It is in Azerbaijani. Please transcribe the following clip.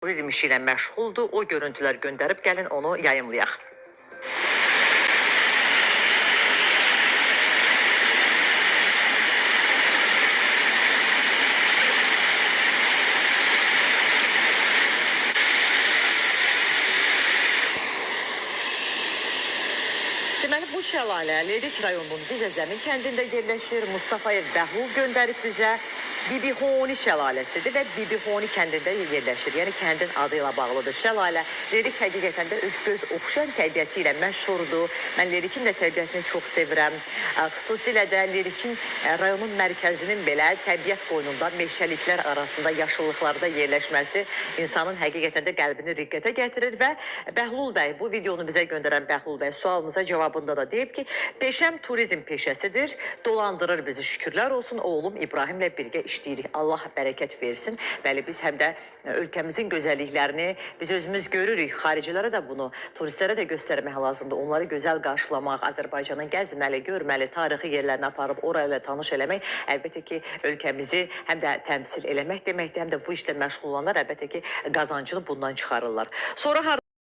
Turizm işi ilə məşğuldur. O görüntülər göndərib gəlin onu yayımlayaq. Deməli, bu şəlalə Lerik rayonunun Dizəzəmin kəndində yerləşir. Mustafayev Bəhlul göndərib bizə. Bibihoni şəlaləsidir və Bibihoni kəndində yerləşir. Yəni kəndin adı ilə bağlıdır şəlalə. Lerik həqiqətən də öz göz oxşayan təbiəti ilə məşhurdur. Mən Lerikin də təbiətini çox sevirəm. Xüsusilə də Lerikin rayonun mərkəzinin belə təbiət qoynunda meşəliklər arasında, yaşıllıqlarda yerləşməsi insanın həqiqətən də qəlbini riqqətə gətirir və Bəhlul bəy, bu videonu bizə göndərən Bəhlul bəy sualımıza cavabında da deyib ki, peşəm turizm peşəsidir, dolandırır bizi, şükürlər olsun, oğlum İbrahimlə birgə işləyirik. Allah bərəkət versin. Bəli, biz həm də ölkəmizin gözəlliklərini biz özümüz görürük. Xaricilərə də bunu, turistlərə də göstərmək lazımdır. Onları gözəl qarşılamaq, Azərbaycanın gəzməli, görməli, tarixi yerlərini aparıb orayla tanış eləmək, əlbəttə ki, ölkəmizi həm də təmsil eləmək deməkdir, həm də bu işlə məşğul olanlar əlbəttə ki, qazancını bundan çıxarırlar. Sonra